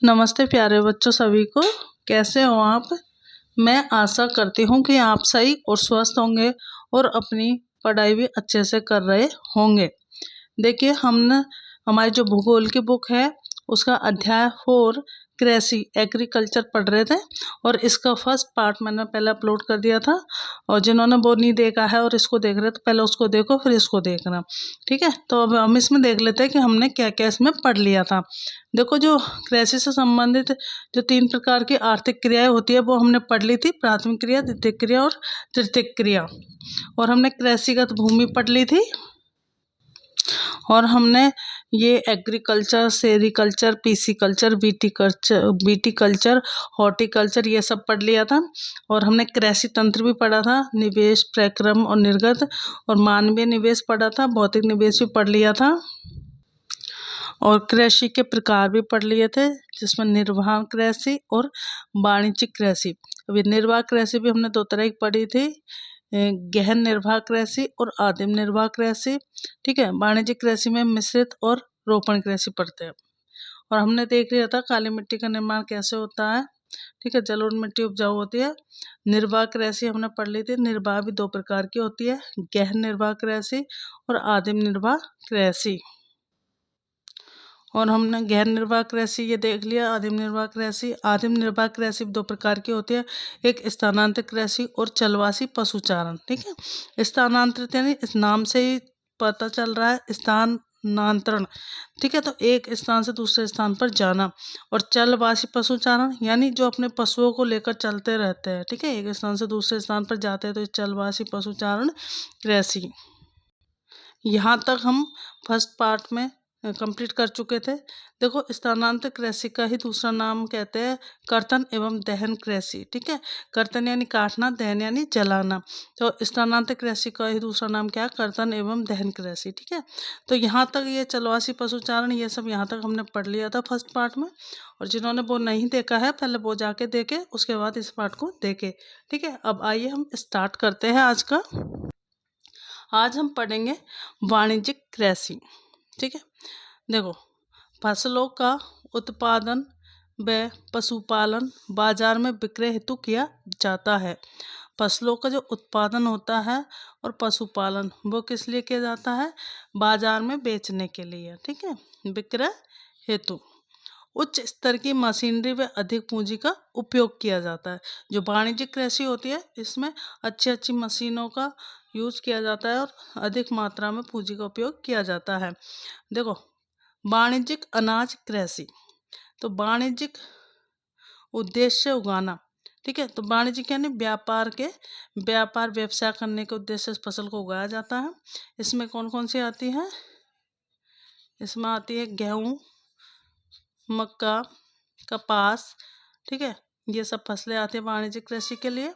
नमस्ते प्यारे बच्चों सभी को। कैसे हो आप? मैं आशा करती हूँ कि आप सही और स्वस्थ होंगे और अपनी पढ़ाई भी अच्छे से कर रहे होंगे। देखिए, हमने हमारी जो भूगोल की बुक है उसका अध्याय 4 कृषि एग्रीकल्चर पढ़ रहे थे और इसका फर्स्ट पार्ट मैंने पहले अपलोड कर दिया था। और जिन्होंने वो नहीं देखा है और इसको देख रहे तो पहले उसको देखो फिर इसको देखना, ठीक है। तो अब हम इसमें देख लेते हैं कि हमने क्या क्या इसमें पढ़ लिया था। देखो, जो कृषि से संबंधित जो 3 प्रकार की आर्थिक क्रियाएं होती है वो हमने पढ़ ली थी, प्राथमिक क्रिया, द्वितीयक क्रिया और तृतीयक क्रिया। और हमने कृषिगत भूमि पढ़ ली थी और हमने ये एग्रीकल्चर, सेरीकल्चर, पीसीकल्चर, बीटीकल्चर, हॉर्टिकल्चर ये सब पढ़ लिया था। और हमने कृषि तंत्र भी पढ़ा था, निवेश, प्रक्रम और निर्गत, और मानवीय निवेश पढ़ा था, भौतिक निवेश भी पढ़ लिया था। और कृषि के प्रकार भी पढ़ लिए थे जिसमें निर्वाह कृषि और वाणिज्यिक कृषि। अभी निर्वाह कृषि भी हमने 2 तरह की पढ़ी थी, गहन निर्वाह कृषि और आदिम निर्वाह कृषि, ठीक है। वाणिज्यिक कृषि में मिश्रित और रोपण कृषि पढ़ते हैं। और हमने देख लिया था काली मिट्टी का निर्माण कैसे होता है, ठीक है, जलोढ़ मिट्टी उपजाऊ होती है। निर्वाह कृषि हमने पढ़ ली थी। निर्वाह भी 2 प्रकार की होती है, गहन निर्वाह कृषि और आदिम निर्वाह कृषि। और हमने गहन निर्वाह कृषि ये देख लिया। आदिम निर्वाह कृषि, आदिम निर्वाह कृषि 2 प्रकार की होती है, एक स्थानांतरित कृषि और चलवासी पशुचारण, ठीक है। स्थानांतरित यानी इस नाम से ही पता चल रहा है, स्थानांतरण, ठीक है, तो एक स्थान से दूसरे स्थान पर जाना। और चलवासी पशुचारण यानी जो अपने पशुओं को लेकर चलते रहते हैं, ठीक है, एक स्थान से दूसरे स्थान पर जाते हैं तो चलवासी पशुचारण कृषि। यहाँ तक हम फर्स्ट पार्ट में कंप्लीट कर चुके थे। देखो, स्थानांतरित कृषि का ही दूसरा नाम कहते हैं कर्तन एवं दहन कृषि, ठीक है। कर्तन यानी काटना, दहन यानी जलाना। तो स्थानांतरित कृषि का ही दूसरा नाम क्या है? कर्तन एवं दहन कृषि, ठीक है। तो यहाँ तक ये चलवासी पशुचारण ये सब यहाँ तक हमने पढ़ लिया था फर्स्ट पार्ट में। और जिन्होंने वो नहीं देखा है पहले वो जाके देखे, उसके बाद इस पार्ट को देखे, ठीक है। अब आइए हम स्टार्ट करते हैं आज का। आज हम पढ़ेंगे वाणिज्यिक कृषि, ठीक है। देखो, फसलों का उत्पादन व पशुपालन बाजार में विक्रय हेतु किया जाता है। फसलों का जो उत्पादन होता है और पशुपालन वो किस लिए किया जाता है? बाजार में बेचने के लिए, ठीक है, विक्रय हेतु। उच्च स्तर की मशीनरी व अधिक पूंजी का उपयोग किया जाता है। जो वाणिज्यिक कृषि होती है इसमें अच्छी अच्छी मशीनों का यूज किया जाता है और अधिक मात्रा में पूंजी का उपयोग किया जाता है। देखो, वाणिज्यिक अनाज कृषि, तो वाणिज्यिक उद्देश्य से उगाना, ठीक है। तो वाणिज्यिक यानी व्यापार व्यवसाय करने के उद्देश्य से फसल को उगाया जाता है। इसमें कौन कौन सी आती है? इसमें आती है गेहूँ, मक्का, कपास, ठीक है, ये सब फसलें आती है वाणिज्यिक कृषि के लिए।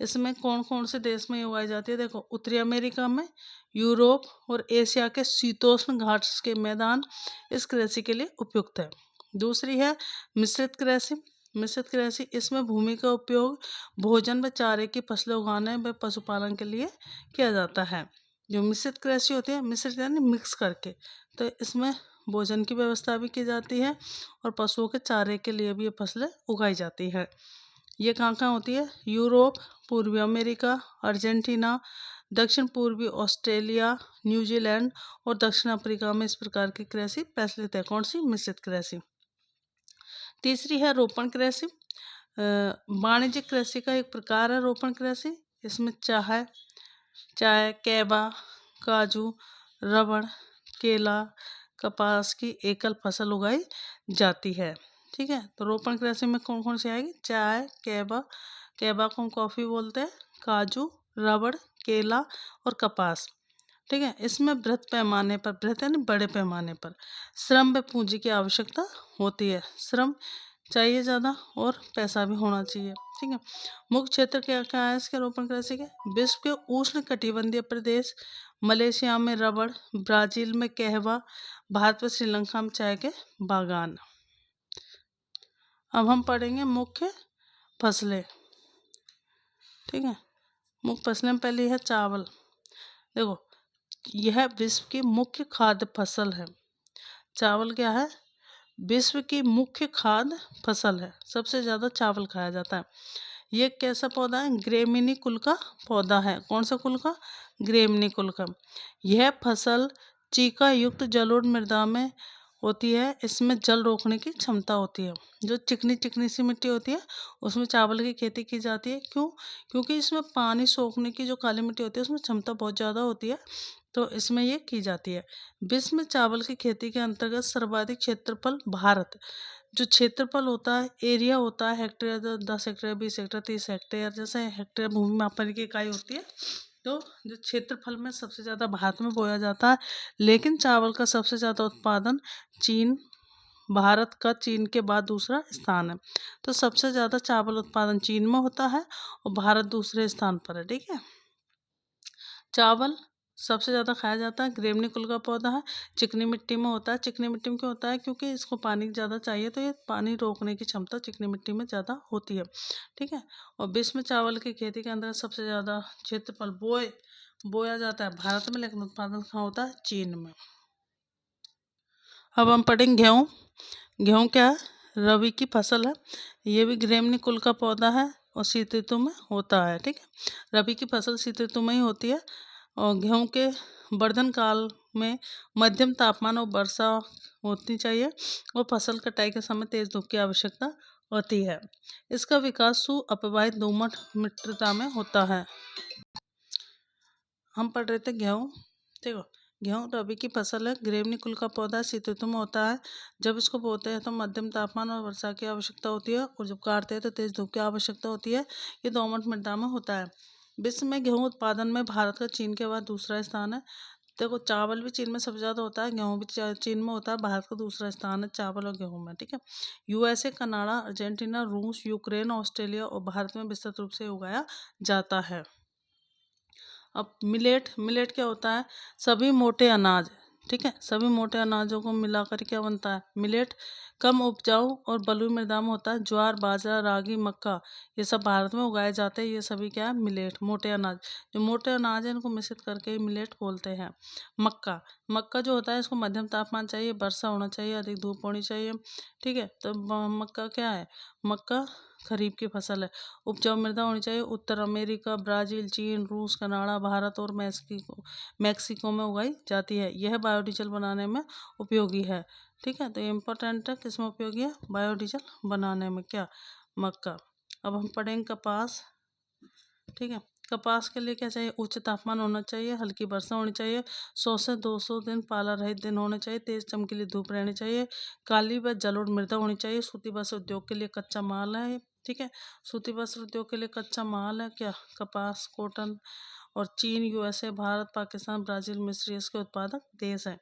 इसमें कौन कौन से देश में उगाई जाती है? देखो, उत्तरी अमेरिका में, यूरोप और एशिया के शीतोष्ण घाट के मैदान इस कृषि के लिए उपयुक्त है। दूसरी है मिश्रित कृषि। मिश्रित कृषि, इसमें भूमि का उपयोग भोजन व चारे की फसलें उगाने व पशुपालन के लिए किया जाता है। जो मिश्रित कृषि होती है, मिश्रित यानी मिक्स करके, तो इसमें भोजन की व्यवस्था भी की जाती है और पशुओं के चारे के लिए भी ये फसलें उगाई जाती है। ये कहाँ कहाँ होती है? यूरोप, पूर्वी अमेरिका, अर्जेंटीना, दक्षिण पूर्वी ऑस्ट्रेलिया, न्यूजीलैंड और दक्षिण अफ्रीका में इस प्रकार की कृषि प्रचलित है। कौन सी? मिश्रित कृषि। तीसरी है रोपण कृषि। वाणिज्यिक कृषि का एक प्रकार है रोपण कृषि। इसमें चाय, कैबा, काजू, रबड़, केला, कपास की एकल फसल उगाई जाती है, ठीक है। तो रोपण कृषि में कौन कौन सी आएगी? चाय, कैबा को हम कॉफ़ी बोलते हैं, काजू, रबड़, केला और कपास, ठीक है। इसमें बृहत यानी बड़े पैमाने पर श्रम व पूंजी की आवश्यकता होती है। श्रम चाहिए ज़्यादा और पैसा भी होना चाहिए, ठीक है। मुख्य क्षेत्र क्या क्या है इसके रोपण कृषि के? विश्व के उष्ण कटिबंधीय प्रदेश, मलेशिया में रबड़, ब्राज़ील में कहवा, भारत व श्रीलंका में चाय के बागान। अब हम पढ़ेंगे मुख्य फसलें, ठीक है। मुख्य फसलें में पहली है चावल। देखो, यह विश्व की मुख्य खाद्य फसल है। चावल क्या है? विश्व की मुख्य खाद्य फसल है, सबसे ज़्यादा चावल खाया जाता है। ये कैसा पौधा है? ग्रेमिनी कुल का पौधा है। कौन सा कुल का? ग्रेमिनी कुल का। यह फसल चीका युक्त जलोढ़ मृदा में होती है। इसमें जल रोकने की क्षमता होती है। जो चिकनी चिकनी सी मिट्टी होती है उसमें चावल की खेती की जाती है। क्यों? क्योंकि इसमें पानी सोखने की जो काली मिट्टी होती है उसमें क्षमता बहुत ज़्यादा होती है, तो इसमें ये की जाती है। विश्व में चावल की खेती के अंतर्गत सर्वाधिक क्षेत्रफल भारत। जो क्षेत्रफल होता है, एरिया होता है हेक्टेयर, 10 हेक्टेयर, 20 हेक्टेयर, 30 हेक्टेयर, जैसे हेक्टेयर भूमि मापन की इकाई होती है। तो जो क्षेत्रफल में सबसे ज़्यादा भारत में बोया जाता है। लेकिन चावल का सबसे ज़्यादा उत्पादन चीन, भारत का चीन के बाद दूसरा स्थान है। तो सबसे ज़्यादा चावल उत्पादन चीन में होता है और भारत दूसरे स्थान पर है। ठीक है। चावल सबसे ज़्यादा खाया जाता है। ग्रेमनी कुल का पौधा है, चिकनी मिट्टी में होता है। चिकनी मिट्टी में क्यों होता है? क्योंकि इसको पानी ज़्यादा चाहिए, तो ये पानी रोकने की क्षमता चिकनी मिट्टी में ज़्यादा होती है। ठीक है। और विश्व में चावल की खेती के अंदर सबसे ज़्यादा क्षेत्रफल बोया जाता है भारत में, लेकिन उत्पादन कहाँ होता है? चीन में। अब हम पढ़ेंगे गेहूँ। गेहूँ क्या है? रबी की फसल है। ये भी ग्रेमनी कुल का पौधा है और शीत ऋतु में होता है। ठीक है। रबी की फसल शीत ऋतु में ही होती है। और गेहूँ के वर्धन काल में मध्यम तापमान और वर्षा होती चाहिए और फसल कटाई के समय तेज धूप की आवश्यकता होती है। इसका विकास अपवाहित दोमट मिट्टी में होता है। हम पढ़ रहे थे गेहूँ। देखो, गेहूँ रबी की फसल है। ग्रेमनी कुल का पौधा शीत ऋतु में होता है। जब इसको बोते हैं तो मध्यम तापमान और वर्षा की आवश्यकता होती है, और जब काटते हैं तो तेज धूप की आवश्यकता होती है। ये दोमट मृदा में होता है। विश्व में गेहूँ उत्पादन में भारत का चीन के बाद दूसरा स्थान है। देखो, चावल भी चीन में सबसे ज़्यादा होता है, गेहूँ भी चीन में होता है। भारत का दूसरा स्थान है चावल और गेहूँ में। ठीक है। यूएसए, कनाडा, अर्जेंटीना, रूस, यूक्रेन, ऑस्ट्रेलिया और भारत में विस्तृत रूप से उगाया जाता है। अब मिलेट क्या होता है? सभी मोटे अनाज। ठीक है। सभी मोटे अनाजों को मिलाकर क्या बनता है? मिलेट। कम उपजाऊ और बलुई मृदा में होता है। ज्वार, बाजरा, रागी, मक्का, ये सब भारत में उगाए जाते हैं। ये सभी क्या है? मिलेट, मोटे अनाज। जो मोटे अनाज है इनको मिश्रित करके ही मिलेट बोलते हैं। मक्का। मक्का जो होता है इसको मध्यम तापमान चाहिए, वर्षा होना चाहिए, अधिक धूप होनी चाहिए। ठीक है। तो मक्का क्या है? मक्का खरीफ की फसल है। उपजाऊ मृदा होनी चाहिए। उत्तर अमेरिका, ब्राज़ील, चीन, रूस, कनाडा, भारत और मैक्सिको में उगाई जाती है। यह बायोडीजल बनाने में उपयोगी है। ठीक है। तो ये इम्पोर्टेंट है, किसमें उपयोगी है? बायोडीजल बनाने में। क्या? मक्का। अब हम पढ़ेंगे कपास। ठीक है। कपास के लिए क्या चाहिए? उच्च तापमान होना चाहिए, हल्की वर्षा होनी चाहिए, 100 से 200 दिन पाला रहित दिन होने चाहिए, तेज चमकीली धूप रहनी चाहिए, काली व जलोढ़ मृदा होनी चाहिए। सूती वस्त्र उद्योग के लिए कच्चा माल है ये। ठीक है। सूती वस्त्र उद्योग के लिए कच्चा माल है क्या? कपास, कॉटन। और चीन, यूएसए, भारत, पाकिस्तान, ब्राज़ील, मिस्र इसके उत्पादक देश हैं।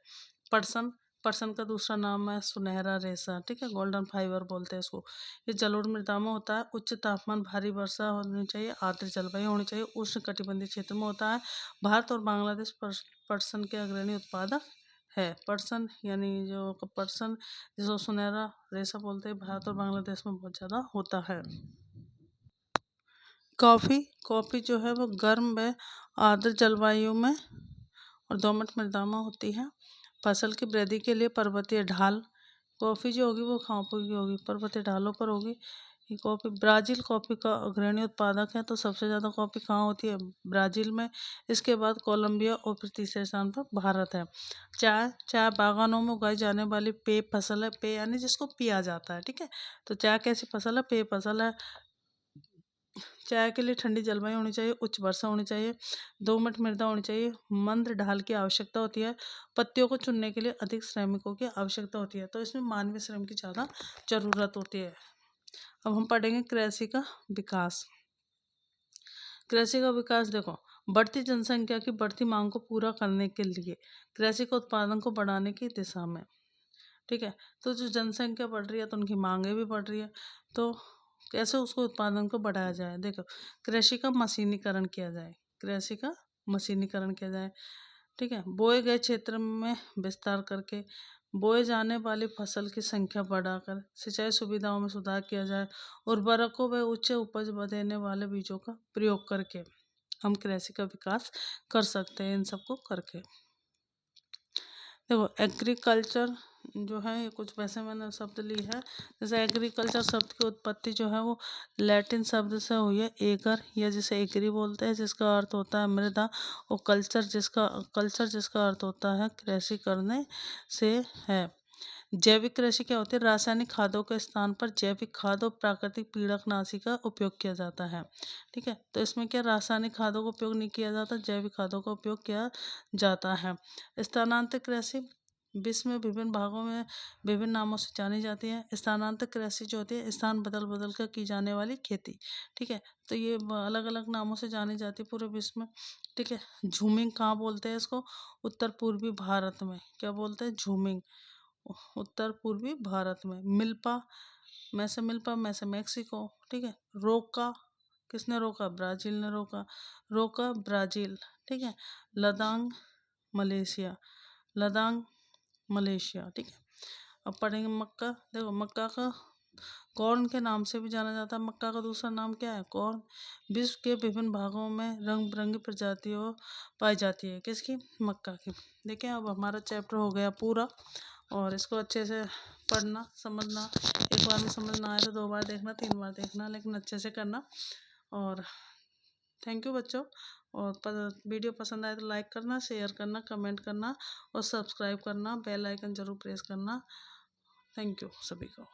पटसन। पटसन का दूसरा नाम है सुनहरा रेशा। ठीक है। गोल्डन फाइबर बोलते हैं इसको। ये जलोढ़ मृदा में होता है। उच्च तापमान, भारी वर्षा होनी चाहिए, आर्द्र जलवायु होनी चाहिए, उष्ण कटिबंधीय क्षेत्र में होता है। भारत और बांग्लादेश पटसन के अग्रणी उत्पादक है। पटसन यानी जो पटसन, जिसको सुनहरा रेशा बोलते हैं, भारत और बांग्लादेश में बहुत ज़्यादा होता है। कॉफ़ी। कॉफ़ी जो है वो गर्म व आर्द्र जलवायु में और दोमट मृदा में होती है। फसल की वृद्धि के लिए पर्वतीय ढाल। कॉफ़ी जो होगी वो कहाँ पर होगी? पर्वतीय ढालों पर होगी। ये कॉफ़ी, ब्राज़ील कॉफ़ी का अग्रणी उत्पादक है। तो सबसे ज़्यादा कॉफ़ी कहाँ होती है? ब्राज़ील में। इसके बाद कोलंबिया और फिर तीसरे स्थान पर भारत है। चाय। चाय बागानों में उगाई जाने वाली पेय फसल है। पेय यानी जिसको पिया जाता है। ठीक है। तो चाय कैसी फसल है? पेय फसल है। चाय के लिए ठंडी जलवायु होनी चाहिए, उच्च वर्षा होनी चाहिए, दोमट मृदा होनी चाहिए, मंद ढाल की आवश्यकता होती है। पत्तियों को चुनने के लिए अधिक श्रमिकों की आवश्यकता होती है। तो इसमें मानवीय श्रम की ज़्यादा जरूरत होती है। अब हम पढ़ेंगे कृषि का विकास। कृषि का विकास देखो, बढ़ती जनसंख्या की बढ़ती मांग को पूरा करने के लिए कृषि के उत्पादन को बढ़ाने की दिशा में। ठीक है। तो जो जनसंख्या बढ़ रही है तो उनकी मांगें भी बढ़ रही है। तो कैसे उसको उत्पादन को बढ़ाया जाए? देखो, कृषि का मशीनीकरण किया जाए। कृषि का मशीनीकरण किया जाए। ठीक है। बोए गए क्षेत्र में विस्तार करके बोए जाने वाली फसल की संख्या बढ़ाकर सिंचाई सुविधाओं में सुधार किया जाए। उर्वरकों व उच्च उपज देने वाले बीजों का प्रयोग करके हम कृषि का विकास कर सकते हैं, इन सबको करके। देखो एग्रीकल्चर जो है ये कुछ वैसे मैंने शब्द ली है। जैसे एग्रीकल्चर शब्द की उत्पत्ति जो है वो लैटिन शब्द से हुई है एगर, या जिसे एग्री बोलते हैं, जिसका अर्थ होता है मृदा, और कल्चर जिसका अर्थ होता है कृषि करने से है। जैविक कृषि क्या होती है? रासायनिक खादों के स्थान पर जैविक खाद और प्राकृतिक कीटनाशी का उपयोग किया जाता है। ठीक है, तो इसमें क्या रासायनिक खादों का उपयोग नहीं किया जाता, जैविक खादों का उपयोग किया जाता है। स्थानांतरित कृषि विश्व में विभिन्न भागों में विभिन्न नामों से जानी जाती है। स्थानांतरित कृषि जो होती है स्थान बदल बदल कर की जाने वाली खेती। ठीक है, तो ये अलग अलग नामों से जानी जाती है पूरे विश्व में। ठीक है, झूमिंग कहाँ बोलते हैं इसको? उत्तर पूर्वी भारत में। क्या बोलते हैं? झूमिंग। उत्तर पूर्वी भारत में। मिल्पा में से मैक्सिको। ठीक है, रोका किसने रोका? ब्राजील ने रोका। रोका ब्राजील। ठीक है, लदांग मलेशिया। लदांग मलेशिया। ठीक है, अब पढ़ेंगे मक्का। देखो मक्का का कॉर्न के नाम से भी जाना जाता है। मक्का का दूसरा नाम क्या है? कॉर्न। विश्व के विभिन्न भागों में रंग बिरंगी प्रजातियों पाई जाती है। किसकी? मक्का की। देखिए अब हमारा चैप्टर हो गया पूरा, और इसको अच्छे से पढ़ना समझना। एक बार में समझ ना आए तो 2 बार देखना, 3 बार देखना, लेकिन अच्छे से करना। और थैंक यू बच्चों। और वीडियो पसंद आए तो लाइक करना, शेयर करना, कमेंट करना और सब्सक्राइब करना, बेल आइकन जरूर प्रेस करना। थैंक यू सभी को।